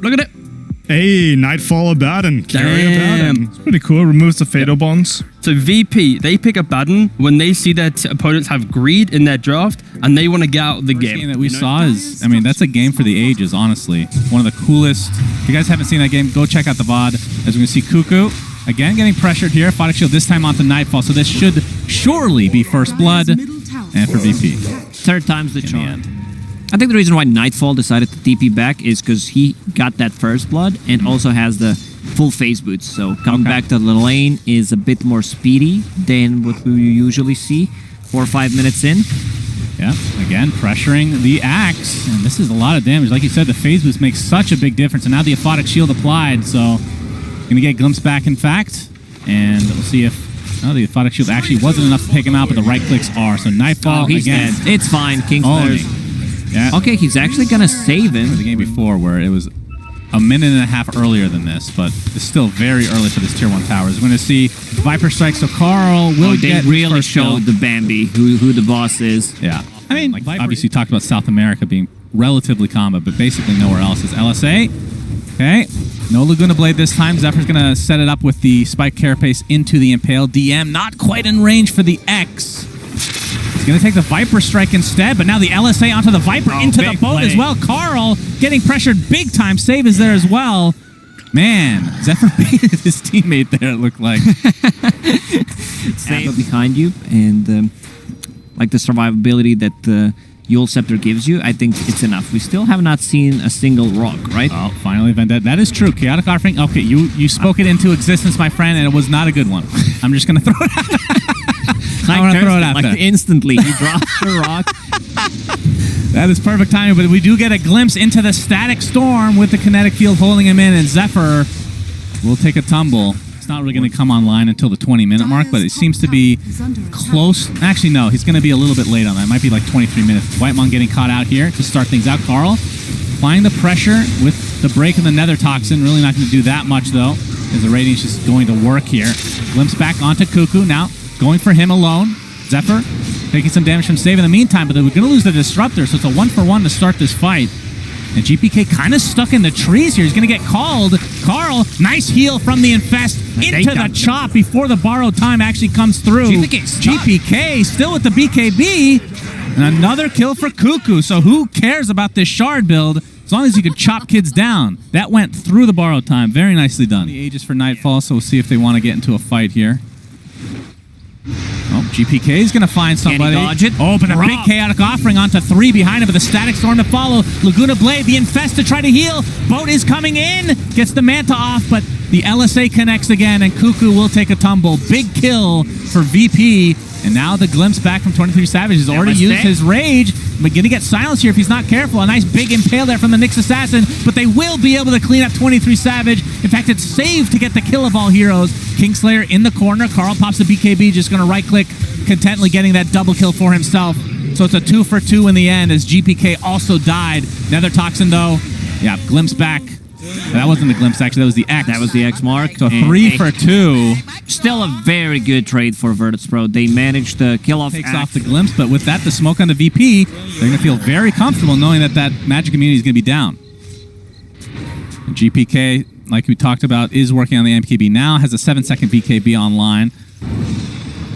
look at it. Hey, Nightfall Abaddon. Carry Abaddon. It's pretty cool. Removes the Fatal Bonds. So VP, they pick Abaddon when they see that opponents have greed in their draft and they want to get out of the game. Game that we saw is, I mean, that's a game for the ages, honestly. One of the coolest. If you guys haven't seen that game, go check out the VOD. As we can see, KuKu, again, getting pressured here. Photic Shield this time onto Nightfall, so this should surely be first blood. And for VP. Third time's the charm. I think the reason why Nightfall decided to TP back is because he got that first blood and also has the full phase boots. So coming back to the lane is a bit more speedy than what we usually see 4 or 5 minutes in. Yeah, again, pressuring the Axe. And this is a lot of damage. Like you said, the phase boost makes such a big difference. And now the Aphotic Shield applied, so going to get Glimpse back, in fact. And we'll see if the Aphotic Shield actually wasn't enough to take him out, but the right clicks are. So Nightfall, he's again. dead. It's fine, Kingslayer. Yeah. Okay, he's actually gonna save him. The game before, where it was a minute and a half earlier than this, but it's still very early for this Tier 1 towers. We're going to see Viper Strike, so Karl will get they really first showed kill. the Bambi, who the boss is. Yeah. I mean, like obviously talked about South America being relatively common, but basically nowhere else is LSA. Okay. No Laguna Blade this time. Xepher's going to set it up with the Spike Carapace into the Impale. DM not quite in range for the X. He's going to take the Viper Strike instead, but now the LSA onto the Viper into the boat as well. Karl getting pressured big time. Save is there as well. Man, Xepher baited his teammate there, it looked like. Save behind you, and like the survivability that Yule Scepter gives you, I think it's enough. We still have not seen a single rock, right? Oh, finally Vendetta. That is true. Chaotic Offering. Okay, you spoke it into existence, my friend, and it was not a good one. I'm just going to throw it out. I'm going to throw it out there. Instantly, he drops the rock. That is perfect timing, but we do get a glimpse into the Static Storm with the Kinetic Field holding him in, and Xepher will take a tumble. It's not really going to come online until the 20-minute mark, but it seems to be close. Actually, no, he's going to be a little bit late on that. It might be like 23 minutes. Whitemon getting caught out here to start things out. Karl applying the pressure with the break of the Nether Toxin. Really not going to do that much, though, as the Radiant's just going to work here. Glimpse back onto KuKu now. Going for him alone. Xepher taking some damage from Save in the meantime, but we're going to lose the Disruptor, so it's a 1-for-1 to start this fight. And GPK kind of stuck in the trees here. He's going to get called. Karl, nice heal from the Infest into the chop before the borrowed time actually comes through. GPK still with the BKB. And another kill for KuKu. So who cares about this shard build as long as you can chop kids down? That went through the borrowed time. Very nicely done. The Aegis for Nightfall, so we'll see if they want to get into a fight here. Oh, GPK is going to find somebody. Dodge it? Oh, but a big Chaotic Offering onto 3 behind him with a Static Storm to follow. Laguna Blade, the Infest to try to heal. Boat is coming in. Gets the Manta off, but the LSA connects again, and KuKu will take a tumble. Big kill for VP. And now the glimpse back from 23 Savage. He's already used his Rage, but going to get silenced here if he's not careful. A nice big Impale there from the Nyx Assassin, but they will be able to clean up 23 Savage. In fact, it's saved to get the kill of all heroes. Kingslayer in the corner. Karl pops the BKB, just going to right-click, contently getting that double kill for himself. So it's a 2-for-2 in the end as GPK also died. Nether Toxin, though. Yeah, glimpse back. That wasn't the glimpse, actually. That was the X. That was the X mark. So 3-for-2. Still a very good trade for Virtus.pro. They managed to kill off Takes off the glimpse, but with that, the smoke on the VP, they're going to feel very comfortable knowing that that magic immunity is going to be down. And GPK, like we talked about, is working on the MKB now, has a 7-second BKB online.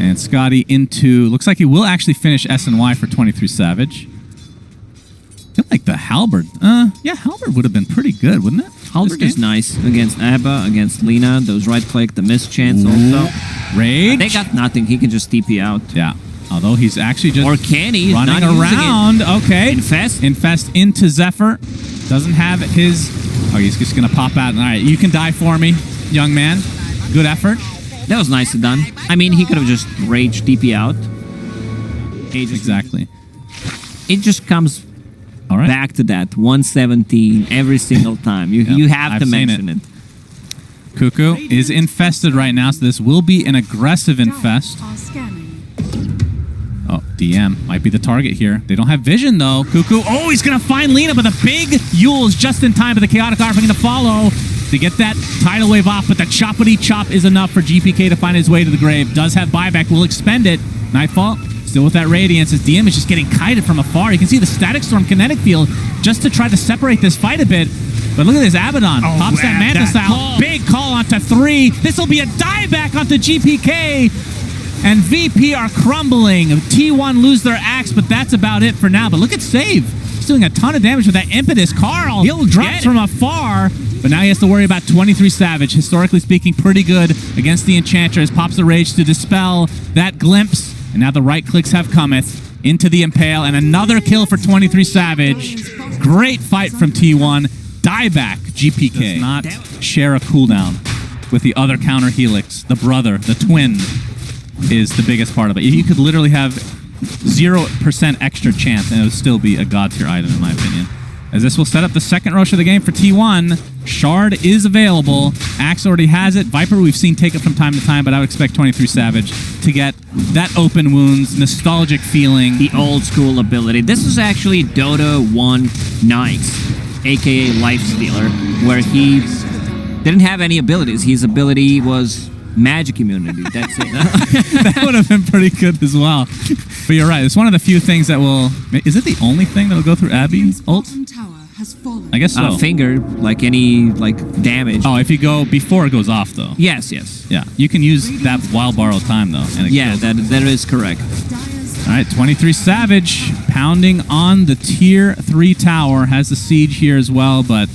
And Scotty into, looks like he will actually finish SNY for 23 Savage. I feel like the Halberd, yeah, Halberd would have been pretty good, wouldn't it? Halberd is nice against Abba, against Lina, those right-click, the miss chance also. Rage. They got nothing, he can just TP out. Yeah, although he's actually just or can he? running around. Okay. Infest into Xepher. Doesn't have his, oh, he's just going to pop out. All right, you can die for me, young man. Good effort. That was nicely done. I mean, he could have just rage TP out. Exactly. It just comes back to that 117 every single time. You have to mention it. KuKu is infested right now, so this will be an aggressive infest. Oh, DM might be the target here. They don't have vision, though. KuKu, oh, he's going to find Lina, but the big Yule's just in time for the Chaotic Offering to follow to get that tidal wave off, but the choppity chop is enough for GPK to find his way to the grave. Does have buyback, will expend it. Nightfall still with that Radiance. His DM is just getting kited from afar. You can see the Static Storm Kinetic Field just to try to separate this fight a bit. But look at this, Abaddon pops that man, Manta that style. call. Big call onto 3. This will be a dieback onto GPK. And VP are crumbling. T1 lose their axe, but that's about it for now. But look at Save. He's doing a ton of damage with that impetus. Karl, he'll drop from afar. But now he has to worry about 23 Savage. Historically speaking, pretty good against the Enchantress. Pops the Rage to dispel that glimpse. And now the right clicks have cometh into the Impale. And another kill for 23 Savage. Great fight from T1. Dieback GPK. Does not share a cooldown with the other counter Helix. The brother, the twin, is the biggest part of it. You could literally have 0% extra chance and it would still be a god tier item, in my opinion. As this will set up the second rush of the game for T1. Shard is available. Axe already has it. Viper we've seen take it from time to time, but I would expect 23 Savage to get that open wounds, nostalgic feeling. The old school ability. This is actually Dota 1 Nyx, aka Lifestealer, where he didn't have any abilities. His ability was magic immunity. That's it. That would have been pretty good as well. But you're right. It's one of the few things that will... Is it the only thing that will go through Abby's ult? I guess so. Finger, like any damage. Oh, if you go before it goes off, though. Yes, yes. Yeah, you can use that while borrowed time, though. And Yeah, that is correct. All right, 23 Savage pounding on the tier 3 tower. Has the siege here as well, but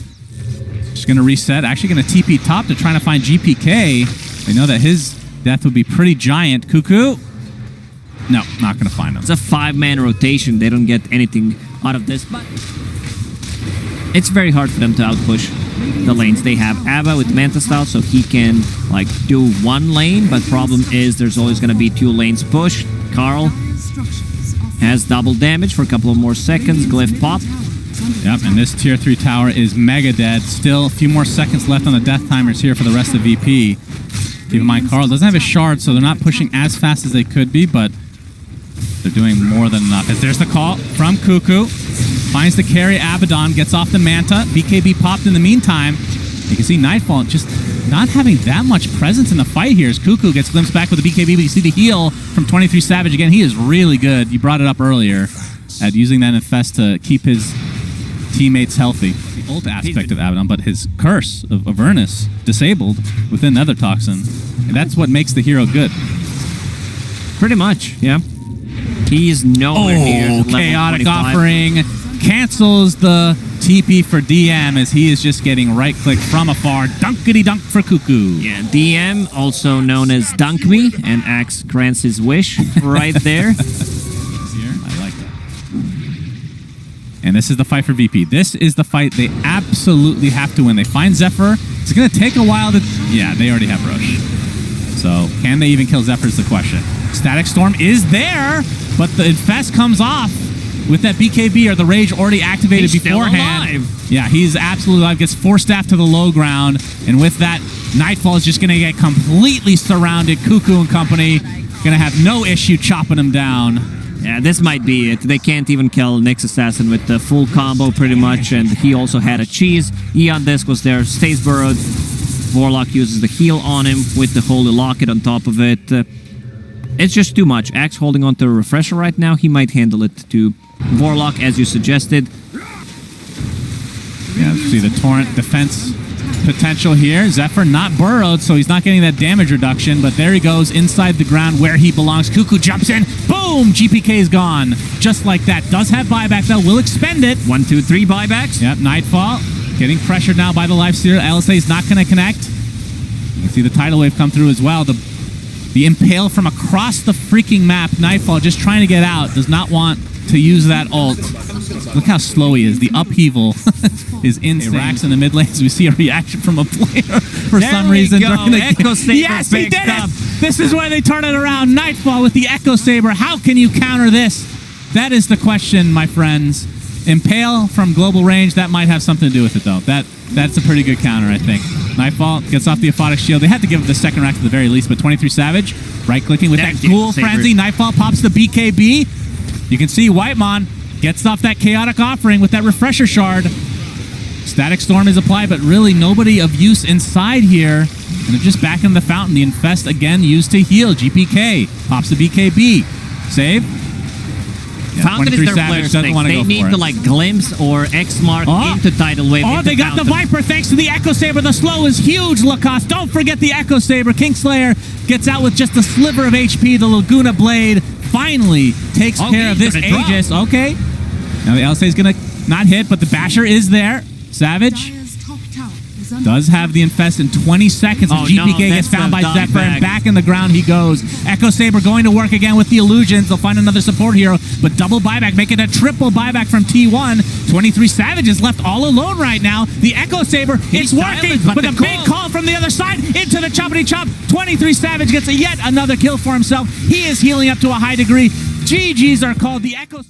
just going to reset. Actually going to TP top to trying to find GPK. They know that his death would be pretty giant. KuKu? No, not going to find him. It's a 5-man rotation. They don't get anything out of this, but it's very hard for them to outpush the lanes. They have Abba with Manta style, so he can do one lane, but problem is there's always going to be 2 lanes pushed. Karl has double damage for a couple of more seconds. Glyph pop. Yep, and this tier 3 tower is mega dead. Still a few more seconds left on the death timers here for the rest of VP. Keep in mind, Karl doesn't have a shard, so they're not pushing as fast as they could be, but they're doing more than enough. As there's the call from KuKu. Finds the carry, Abaddon, gets off the Manta. BKB popped in the meantime. You can see Nightfall just not having that much presence in the fight here as KuKu gets glimpsed back with the BKB, but you see the heal from 23 Savage. Again, he is really good. You brought it up earlier at using that Infest to keep his teammates healthy. The ult aspect of Abaddon, but his curse of Avernus disabled within Nether Toxin. And that's what makes the hero good. Pretty much, yeah. He's nowhere near level Chaotic 25. Offering cancels the TP for DM as he is just getting right-click from afar. Dunkity-dunk for KuKu. Yeah, DM, also known as Dunk Me, and Axe grants his wish right there. I like that. And this is the fight for VP. This is the fight they absolutely have to win. They find Xepher. It's going to take a while to... Yeah, they already have Roche. So, can they even kill Xepher is the question. Static Storm is there, but the Infest comes off with that BKB or the Rage already activated beforehand. Still alive. Yeah, he's absolutely alive. Gets 4 staff to the low ground, and with that, Nightfall is just going to get completely surrounded. KuKu and company going to have no issue chopping him down. Yeah, this might be it. They can't even kill Nyx Assassin with the full combo pretty much, and he also had a cheese. Eon Disc was there, stays burrowed. Warlock uses the heal on him with the Holy Locket on top of it. It's just too much. Axe holding on to a refresher right now. He might handle it to Warlock, as you suggested. Yeah, see the Torrent defense potential here. Xepher not burrowed, so he's not getting that damage reduction, but there he goes inside the ground where he belongs. KuKu jumps in. Boom! GPK is gone. Just like that. Does have buyback, though. Will expend it. 1, 2, 3 buybacks. Yep, Nightfall getting pressured now by the Lifestealer. LSA is not going to connect. You can see the tidal wave come through as well. The Impale from across the freaking map. Nightfall just trying to get out. Does not want to use that ult. Look how slow he is. The upheaval is insane. Racks in the mid lanes. We see a reaction from a player for some reason. During the Echo Saber. Yes, he did it! This is where they turn it around. Nightfall with the Echo Saber. How can you counter this? That is the question, my friends. Impale from global range, that might have something to do with it, though. That's a pretty good counter, I think. Nightfall gets off the Aphotic Shield. They had to give it the second rack at the very least, but 23 Savage, right-clicking with that Ghoul Frenzy. Nightfall pops the BKB. You can see Whitemon gets off that Chaotic Offering with that Refresher Shard. Static Storm is applied, but really nobody of use inside here. And they're just back in the fountain. The Infest, again, used to heal. GPK pops the BKB. Save. Yeah, think that is 23 their Savage flares doesn't thing. want to They go need for to it. like glimpse or X mark into tidal wave. Oh, into they got the fountain. Viper thanks to the Echo Saber. The slow is huge, Lacoste. Don't forget the Echo Saber. Kingslayer gets out with just a sliver of HP. The Laguna Blade finally takes care of this he's gonna Aegis. Okay. Now the LSA is going to not hit, but the Basher is there. Savage does have the Infest in 20 seconds. Oh, GPK no, gets that's found the by dog Xepher, and bag. back in the ground he goes. Echo Saber going to work again with the illusions. They'll find another support hero, but double buyback, make it a triple buyback from T1. 23 Savage is left all alone right now. The Echo Saber, it's working, silent, but with a the big call from the other side into the choppity chop. 23 Savage gets yet another kill for himself. He is healing up to a high degree. GGs are called. The Echo